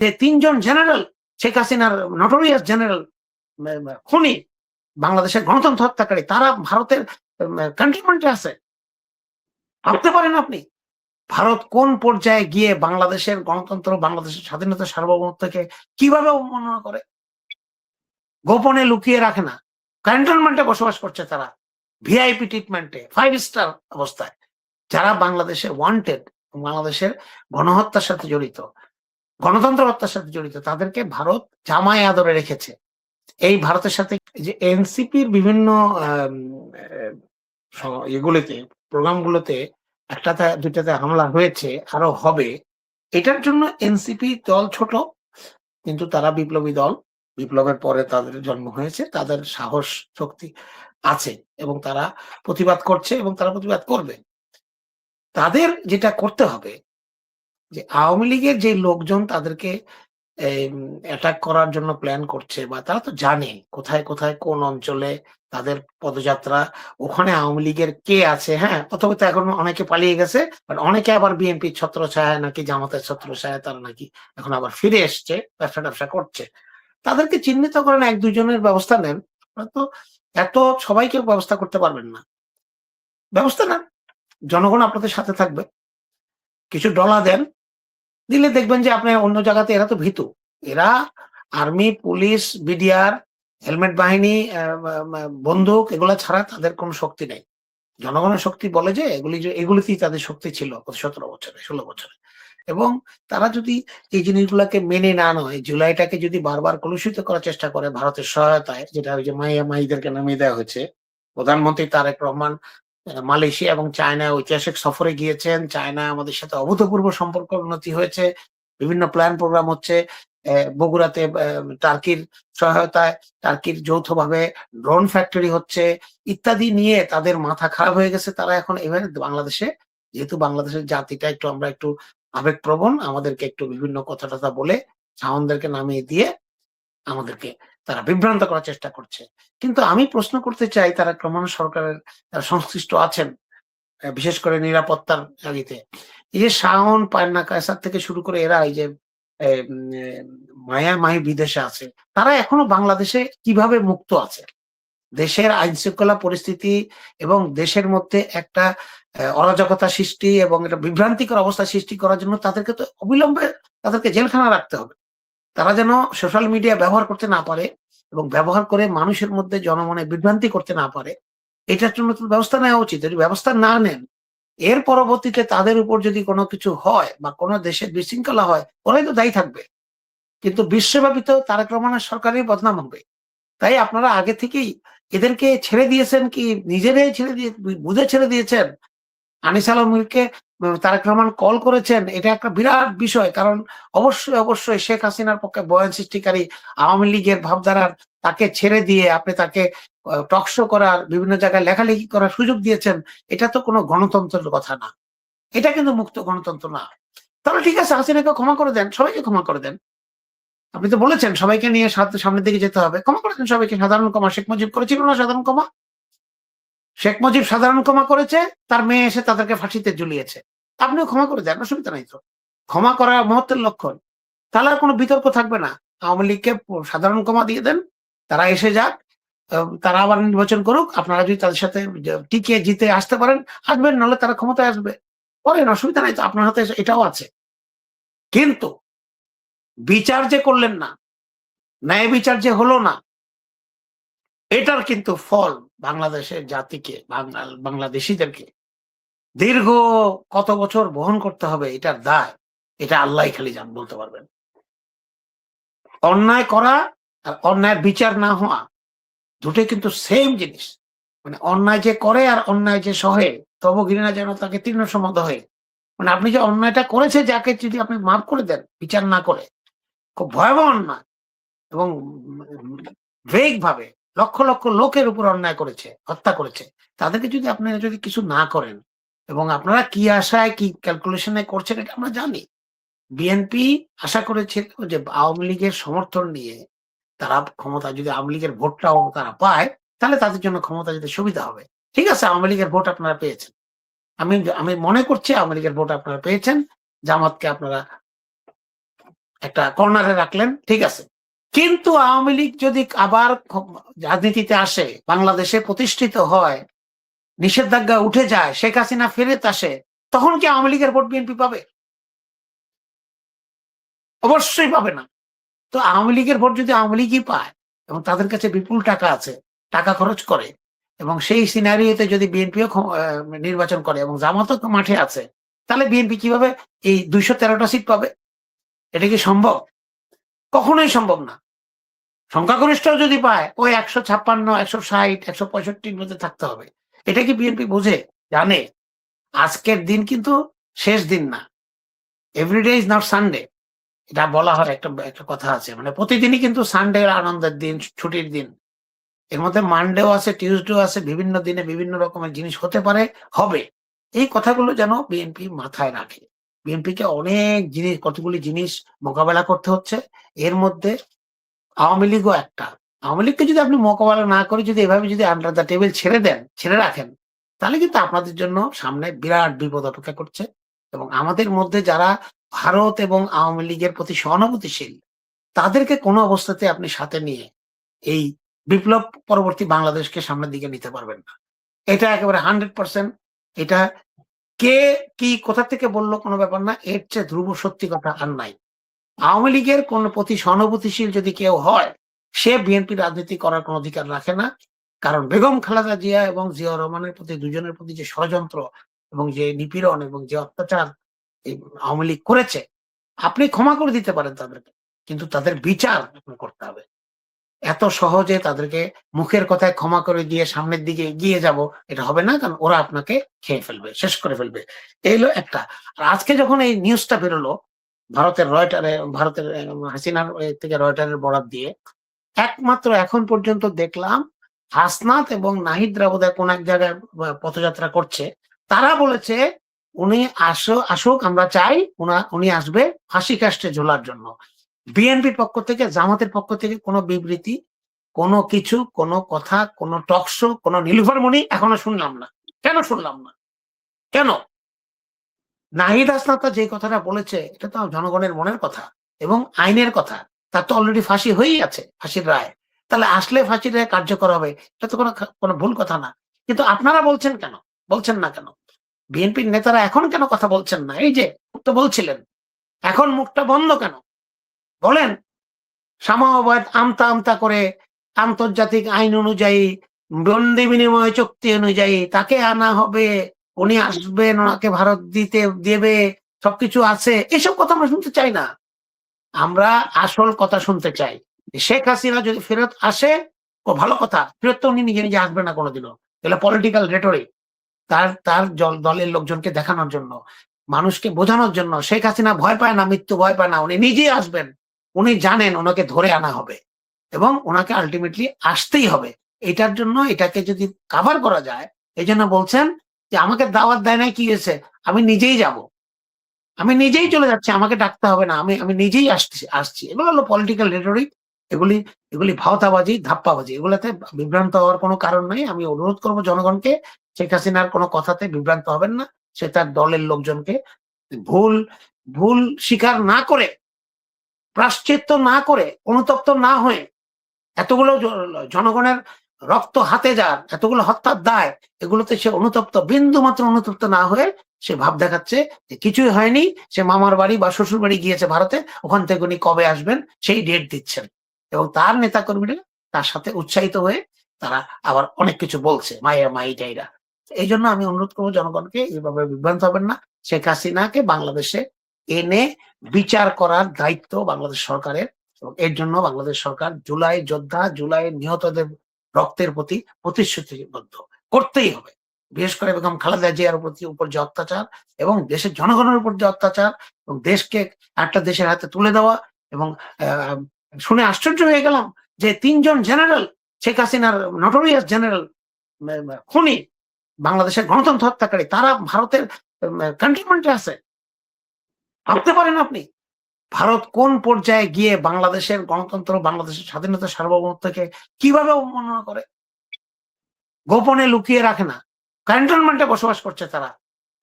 যে 3 জন জেনারেল শেখ হাসিনার notorious general খুনি, বাংলাদেশের গণতন্ত্র হত্যাকারী, তারা ভারতের ক্যান্টনমেন্টে আছে। ভাবতে পারেন আপনি ভারত কোন পর্যায়ে গিয়ে বাংলাদেশের গণতন্ত্র, বাংলাদেশের স্বাধীনতা, সার্বভৌমত্বকে কিভাবে অবমাননা করে? গোপনে লুকিয়ে রাখে না, ক্যান্টনমেন্টে বসবাস করছে তারা, ভিআইপি ট্রিটমেন্টে, 5 স্টার অবস্থায়। যারা বাংলাদেশে ওয়ান্টেড, বাংলাদেশের গণহত্যার সাথে জড়িত, গণতন্ত্র হত্যার সাথে জড়িত, তাদেরকে ভারত জামায় আদরে রেখেছে। এই ভারতের সাথে যে এনসিপির বিভিন্ন এগুলিতে, প্রোগ্রামগুলোতে একটাতে দুইটাতে হামলা হয়েছে, আরো হবে, এটার জন্য এনসিপি দল ছোট, কিন্তু তারা বিপ্লবী দল, বিপ্লবের পরে তাদের জন্ম হয়েছে, তাদের সাহস শক্তি আছে এবং তারা প্রতিবাদ করছে এবং তারা প্রতিবাদ করবে। তাদের যেটা করতে হবে যে আওয়ামী লীগের যে লোকজন তাদেরকে অ্যাটাক করার জন্য প্ল্যান করছে, বা তারা তো জানে কোথায় কোথায় কোন অঞ্চলে তাদের পদযাত্রা, ওখানে আওয়ামী লীগের কে আছে, হ্যাঁ, অথবা তো এখন অনেকে পালিয়ে গেছে, বাট অনেকে আবার বিএনপির ছত্রছায়া নাকি জামাতের ছত্রছায়া তারা নাকি এখন আবার ফিরে এসছে, ব্যবসা ট্যাবসা করছে। তাদেরকে চিহ্নিত করেন, 1-2 জনের ব্যবস্থা নেন। তো এত সবাইকে ব্যবস্থা করতে পারবেন না, ব্যবস্থা নেন, জনগণ আপনাদের সাথে থাকবে, কিছু ডলা দেন, দিলে দেখবেন যে আপনি অন্য জায়গাতে, এরা তো ভীতু, এরা আর্মি, পুলিশ, বিডিআর, হেলমেট বাহিনী, বন্দুক, এগুলা ছাড়া তাদের কোনো শক্তি নেই। জনগণের শক্তি বলে যে এগুলিতেই তাদের শক্তি ছিল 17 বছরে, 16 বছরে। এবং তারা যদি এই জিনিসগুলাকে মেনে না নয়, জুলাইটাকে যদি বারবার কলুষিত করার চেষ্টা করে ভারতের সহায়তায়, যেটা ওই যে মাইদেরকে নামিয়ে দেওয়া হয়েছে, প্রধানমন্ত্রী তারেক রহমান মালয়েশিয়া এবং চায়নায় ঐতিহাসিক সফরে গিয়েছেন, চায়নায় আমাদের সাথে অভূতপূর্ব সম্পর্ক উন্নতি হয়েছে, বিভিন্ন প্ল্যান প্রোগ্রাম হচ্ছে, বগুড়াতে টার্কির সহায়তায়, টার্কির যৌথভাবে ড্রোন ফ্যাক্টরি হচ্ছে, ইত্যাদি নিয়ে তাদের মাথা খারাপ হয়ে গেছে। তারা এখন এবার বাংলাদেশে, যেহেতু বাংলাদেশের জাতিটা একটু, আমরা একটু আবেগপ্রবণ, আমাদেরকে একটু বিভিন্ন কথা টথা বলে সাউন্ডদেরকে নামিয়ে দিয়ে আমাদেরকে তারা বিভ্রান্ত করার চেষ্টা করছে। কিন্তু আমি প্রশ্ন করতে চাই, তারা ক্রমান্বয়ে সরকারের সংশ্লিষ্ট আছেন, বিশেষ করে নিরাপত্তার জাগিতে, এই যে শাওন, পান্না, কায়সার থেকে শুরু করে এরা, এই যে মায়া মাহি বিদেশে আছে, তারা এখনো বাংলাদেশে কিভাবে মুক্ত আছে? দেশের আইন শৃঙ্খলা পরিস্থিতি এবং দেশের মধ্যে একটা অরাজকতা সৃষ্টি এবং একটা বিভ্রান্তিকর অবস্থা সৃষ্টি করার জন্য তাদেরকে তো অবিলম্বে তাদেরকে জেলখানা রাখতে হবে। তারা যেন সোশ্যাল মিডিয়া ব্যবহার করতে না পারে এবং ব্যবহার করে মানুষের মধ্যে জনমনে বিভ্রান্তি করতে না পারে, এটার জন্য তো ব্যবস্থা নেওয়া উচিত। যদি ব্যবস্থা না নেন, এর পরবর্তীতে তাদের উপর যদি কোনো কিছু হয় বা কোনো দেশের বিশৃঙ্খলা হয়, ওরাই তো দায়ী থাকবে। কিন্তু বিশ্বব্যাপী তো তারেক রহমানের সরকারের বদনাম হবে। তাই আপনারা আগে থেকেই এদেরকে ছেড়ে দিয়েছেন, কি নিজেরাই ছেড়ে দিয়ে বুঝে ছেড়ে দিয়েছেন? আনিস আলমকে তারেক রহমান কল করেছেন, এটা একটা বিরাট বিষয়। কারণ অবশ্যই অবশ্যই শেখ হাসিনার পক্ষে বয়ান সৃষ্টিকারী আওয়ামী লীগের ভাবধারার তাকে ছেড়ে দিয়ে আপনি তাকে টকশো করার, বিভিন্ন জায়গায় লেখালেখি করার সুযোগ দিয়েছেন। এটা তো কোনো গণতন্ত্রের কথা না, এটা কিন্তু মুক্ত গণতন্ত্র না। তাহলে ঠিক আছে, হাসিনাকে ক্ষমা করে দেন, সবাইকে ক্ষমা করে দেন। আপনি তো বলেছেন সবাইকে নিয়ে সামনের দিকে যেতে হবে, ক্ষমা করে দেন সবাইকে। সাধারণ ক্ষমা শেখ মুজিব করেছিল না? সাধারণ ক্ষমা শেখ মুজিব সাধারণ ক্ষমা করেছে, তার মেয়ে এসে তাদেরকে ফাঁসিতে ঝুলিয়েছে, আপনিও ক্ষমা করে দেন, অসুবিধা নাই তো। ক্ষমা করা মহত্বের লক্ষণ, তাহলে আর কোনো বিতর্ক থাকবে না। আওয়ামী লীগকে সাধারণ ক্ষমা দিয়ে দেন, তারা এসে যাক, তারা আবার নির্বাচন করুক, আপনারা যদি তাদের সাথে টিকে জিতে আসতে পারেন আসবেন, নাহলে তারা ক্ষমতায় আসবে, করেন, অসুবিধা নাই তো, আপনার হাতে এটাও আছে। কিন্তু বিচার যে করলেন না, ন্যায় বিচার যে হলো না, এটার কিন্তু ফল বাংলাদেশের জাতিকে, বাংলাদেশিদেরকে দীর্ঘ কত বছর বহন করতে হবে, এটার দায়, এটা আল্লাহ খালি বলতে পারবেন। অন্যায় করা আর অন্যায়ের বিচার না হওয়া দুটোই কিন্তু সেম জিনিস। মানে অন্যায় যে করে আর অন্যায় যে সহে, তবু ঘৃণা যেন তাকে তীর্ণ সমদ হয়ে। মানে আপনি যে অন্যায়টা করেছে, যাকে যদি আপনি মাফ করে দেন বিচার না করে, খুব ভয়াবহ অন্যায় এবং ভেগ ভাবে লক্ষ লক্ষ লোকের উপর অন্যায় করেছে, হত্যা করেছে, তাদেরকে যদি আপনারা যদি কিছু না করেন, এবং আপনারা কি আশায় কি ক্যালকুলেশনে করছেন এটা আমরা জানি। বিএনপি আশা করেছিল যে আওয়ামী লীগের সমর্থন নিয়ে তারা ক্ষমতা, যদি আওয়ামী লীগের ভোটটাও তারা পায়, তাহলে তাদের জন্য ক্ষমতা যেতে সুবিধা হবে। ঠিক আছে, আওয়ামী লীগের ভোট আপনারা পেয়েছেন, আমি আমি মনে করছি আওয়ামী লীগের ভোট আপনারা পেয়েছেন, জামাতকে আপনারা একটা কর্নারে রাখলেন, ঠিক আছে। কিন্তু আওয়ামী লীগ যদি আবার রাজনীতিতে আসে, বাংলাদেশে প্রতিষ্ঠিত হয়, নিষেধাজ্ঞা উঠে যায়, শেখ হাসিনা ফেরত আসে, তখন কি আওয়ামী লীগের ভোট বিএনপি পাবে? অবশ্যই পাবে না। তো আওয়ামী লীগের ভোট যদি আওয়ামী লীগই পায় এবং তাদের কাছে বিপুল টাকা আছে, টাকা খরচ করে, এবং সেই সিনারিওতে যদি বিএনপিও নির্বাচন করে এবং জামাতও মাঠে আছে, তাহলে বিএনপি কিভাবে এই 213টা সিট পাবে? এটা কি সম্ভব? কখনোই সম্ভব না। সংখ্যাগরিষ্ঠ যদি পায়, ওই 156, 160, 165 মধ্যে থাকতে হবে। এটা কি বিএনপি বোঝে? জানে? আজকের দিন কিন্তু শেষ দিন না। Every day is not Sunday. এটা বলা হয়, একটা কথা আছে। মানে প্রতিদিনই কিন্তু সানডে আনন্দের দিন, ছুটির দিন। এর মধ্যে মানডেও আছে, টিউসডেও আছে, বিভিন্ন দিনে বিভিন্ন রকমের জিনিস হতে পারে, হবে। এই কথাগুলো যেন বিএনপি মাথায় রাখে। বিএনপিকে অনেক জিনিস, কতগুলি জিনিস মোকাবেলা করতে হচ্ছে। এর মধ্যে আওয়ামী লীগও একটা। আওয়ামী লীগকে যদি আপনি মোকাবেলা না করে যদি এভাবে যদি আন্ডার দ্য টেবিল ছেড়ে দেন, ছেড়ে রাখেন, তাহলে কিন্তু আপনাদের জন্য সামনে বিরাট বিপদ অপেক্ষা করছে। এবং আমাদের মধ্যে যারা ভারত এবং আওয়ামী লীগের প্রতি সহানুভূতিশীল, তাদেরকে কোনো অবস্থাতে আপনি সাথে নিয়ে এই বিপ্লব পরবর্তী বাংলাদেশকে সামনের দিকে নিতে পারবেন না। এটা একেবারে 100%। এটা কে কি কোথা থেকে বলল কোনো ব্যাপার না। এর চেয়ে ধ্রুব সত্যি কথা আর নাই। আওয়ামী লীগের কোন প্রতি সহানুভূতিশীল যদি কেউ হয়, সে বিএনপি রাজনীতি করার কোন অধিকার রাখে না। কারণ বেগম খালেদা জিয়া এবং জিয়াউর রহমানের প্রতি, দুজনের প্রতি যে ষড়যন্ত্র এবং যে নিপীড়ন এবং যে অত্যাচার এই আওয়ামী লীগ করেছে, আপনি ক্ষমা করে দিতে পারেন তাদেরকে, কিন্তু তাদের বিচার আপনার করতে হবে। এত সহজে তাদেরকে মুখের কথায় ক্ষমা করে দিয়ে সামনের দিকে এগিয়ে যাব, এটা হবে না। কারণ ওরা আপনাকে খেয়ে ফেলবে, শেষ করে ফেলবে। এই হলো একটা। আর আজকে যখন এই নিউজটা বেরোলো, ভারতের হাসিনার থেকে রয়টারের বরাত দিয়ে, একমাত্র এখন পর্যন্ত দেখলাম হাসনাত এবং নাহিদরা বোধহয় কোন এক জায়গায় পথযাত্রা করছে। তারা বলেছে উনি আসুক, আমরা চাই উনি আসবে ফাঁসি কাস্টে ঝোলার জন্য। বিএনপির পক্ষ থেকে, জামাতের পক্ষ থেকে কোনো বিবৃতি, কোনো কিছু, কোনো কথা, কোনো টকশো, কোনো নীলুফার মনি এখনো শুনলাম না। কেন শুনলাম না? কেন? নাহিদ হাসনাত যে কথাটা বলেছে, এটা তো জনগণের মনের কথা এবং আইনের কথা। তার তো অলরেডি ফাঁসি হয়েই আছে, ফাঁসির রায়। তাহলে আসলে ফাঁসির রায় কার্যকর হবে, এটা তো কোনো ভুল কথা না। কিন্তু আপনারা বলছেন কেন? বলছেন না কেন? বিএনপির নেতারা এখন কেন কথা বলছেন না? এই যে তো বলছিলেন, এখন মুখটা বন্ধ কেন? বলেন। সামাবাদ আমতা আমতা করে আন্তর্জাতিক আইন অনুযায়ী, বন্দি বিনিময় চুক্তি অনুযায়ী তাকে আনা হবে, উনি আসবেন, ওনাকে ভারত দেবে, সবকিছু আছে। এসব কথা আমরা শুনতে চাই না। আমরা আসল কথা শুনতে চাই। শেখ হাসিনা যদি ফেরত আসে, ভালো কথা। ফেরত তো উনি নিজে নিজে আসবেন না কোনোদিনও। এগুলো পলিটিক্যাল রেটরিক। তার দলের লোকজনকে দেখানোর জন্য, মানুষকে বোঝানোর জন্য। শেখ হাসিনা ভয় পায় না, মৃত্যু ভয় পায় না। উনি নিজেই আসবেন। উনি জানেন ওনাকে ধরে আনা হবে এবং ওনাকে আলটিমেটলি আসতেই হবে। এটার জন্য এটাকে যদি কাভার করা যায়, এই জন্য বলছেন যে আমাকে দাওয়াত দেয় নাই, কি হয়েছে, আমি নিজেই যাব, আমি নিজেই চলে যাচ্ছি, আমাকে ডাকতে হবে না, আমি নিজেই আসছি। এগুলো হলো পলিটিক্যাল রেটরিক। এগুলি এগুলি ভাওতাবাজি, ধাপ্পাবাজি। এগুলাতে বিভ্রান্ত হওয়ার কোনো কারণ নাই। আমি অনুরোধ করবো জনগণকে, শেখ হাসিনার কোনো কথাতে বিভ্রান্ত হবেন না। সে তার দলের লোকজনকে ভুল ভুল স্বীকার না করে, প্রাশ্চিত্য না করে, অনুতপ্ত না হয়ে, এতগুলো জনগণের রক্ত হাতে যার, এতগুলো হত্যার দায়, এগুলোতে সে অনুতপ্ত, বিন্দু মাত্র অনুতপ্ত না হয়ে সে ভাব দেখাচ্ছে যে কিছুই হয়নি। সে মামার বাড়ি বা শ্বশুর বাড়ি গিয়েছে ভারতে, ওখান থেকে উনি কবে আসবেন সেই ডেট দিচ্ছেন। এবং তার নেতা কর্মীরা তার সাথে উৎসাহিত হয়ে তারা আবার অনেক কিছু বলছে, মাইয়া মাইটাইরা। এই জন্য আমি অনুরোধ করবো জনগণকে, এইভাবে বিভ্রান্ত হবেন না। শেখ হাসিনাকে বাংলাদেশে এনে বিচার করার দায়িত্ব বাংলাদেশ সরকারের। এবং এর জন্য বাংলাদেশ সরকার জুলাই যোদ্ধা, জুলাই নিহতদের রক্তের প্রতি প্রতিশ্রুতিবদ্ধ। করতেই হবে। বিশেষ করে বেগম খালেদা জিয়ার উপর যে অত্যাচার এবং দেশের জনগণের উপর যে অত্যাচার, এবং দেশকে একটা দেশের হাতে তুলে দেওয়া। এবং শুনে আশ্চর্য হয়ে গেলাম যে 3 জন জেনারেল, শেখ হাসিনার নটোরিয়াস জেনারেল খুনি, বাংলাদেশের গণতন্ত্র হত্যাকারী, তারা ভারতের ক্যান্টনমেন্টে আছে। ভাবতে পারেন আপনি ভারত কোন পর্যায়ে গিয়ে বাংলাদেশের গণতন্ত্র, বাংলাদেশের স্বাধীনতা, সার্বভৌমত্বকে কিভাবে অবমাননা করে? গোপনে লুকিয়ে রাখে না। ক্যান্টনমেন্টে বসবাস করছে তারা,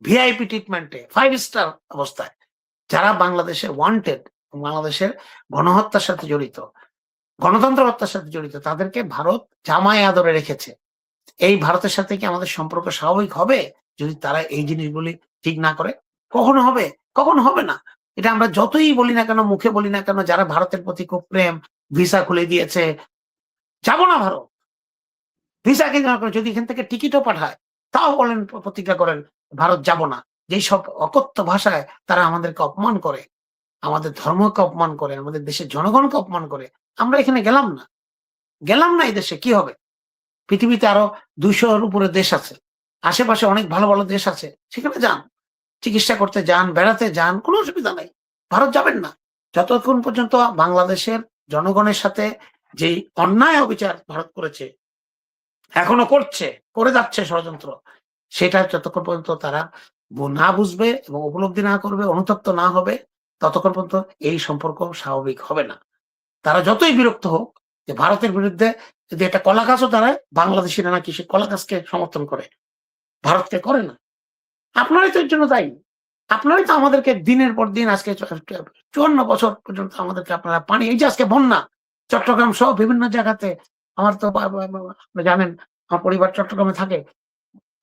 ভিআইপি ট্রিটমেন্টে, 5 স্টার অবস্থায়। যারা বাংলাদেশে ওয়ান্টেড, বাংলাদেশের গণহত্যার সাথে জড়িত, গণতন্ত্র হত্যার সাথে জড়িত, তাদেরকে ভারত জামায় আদরে রেখেছে। এই ভারতের সাথে কি আমাদের সম্পর্ক স্বাভাবিক হবে যদি তারা এই জিনিসগুলি ঠিক না করে? কখনো হবে? কখনো হবে না। এটা আমরা যতই বলি না কেন, মুখে বলি না কেন, যারা ভারতের প্রতি খুব প্রেম, ভিসা খুলে দিয়েছে, যাব না ভারত। ভিসা কি না করে, যদি এখান থেকে টিকিটও পাঠায়, তাও বলেন, প্রতিজ্ঞা করেন ভারত যাব না। যেসব অকথ্য ভাষায় তারা আমাদেরকে অপমান করে, আমাদের ধর্মকে অপমান করে, আমাদের দেশের জনগণকে অপমান করে, আমরা এখানে গেলাম না। গেলাম না এই দেশে, কি হবে? পৃথিবীতে আরো ২০০ এর উপরে দেশ আছে। আশেপাশে অনেক ভালো, ভালো দেশ আছে। সেখানে যান। চিকিৎসা করতে যান, বেড়াতে যান, কোনো অসুবিধা নাই। ভারত যাবেন না। যতক্ষণ পর্যন্ত বাংলাদেশের জনগণের সাথে যেই অন্যায় অবিচার ভারত করেছে, এখনো করছে, করে যাচ্ছে ষড়যন্ত্র, সেটা যতক্ষণ পর্যন্ত তারা না বুঝবে এবং উপলব্ধি না করবে, অনুতপ্ত না হবে, ততক্ষণ পর্যন্ত এই সম্পর্ক স্বাভাবিক হবে না। তারা যতই বিরক্ত হোক যে ভারতের বিরুদ্ধে যদি একটা কলা গাছও দাঁড়ায়, বাংলাদেশিরা নাকি সে কলা গাছকে সমর্থন করে, ভারতকে করে না। আপনারাই তো এর জন্য দায়ী। আপনারাই তো আমাদেরকে দিনের পর দিন, আজকে ৫৪ বছর পর্যন্ত আমাদেরকে আপনারা পানি, এই যে আজকে বন্যা, চট্টগ্রাম সহ বিভিন্ন জায়গাতে, আমার তো আপনি জানেন আমার পরিবার চট্টগ্রামে থাকে।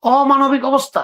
অমানবিক অবস্থা।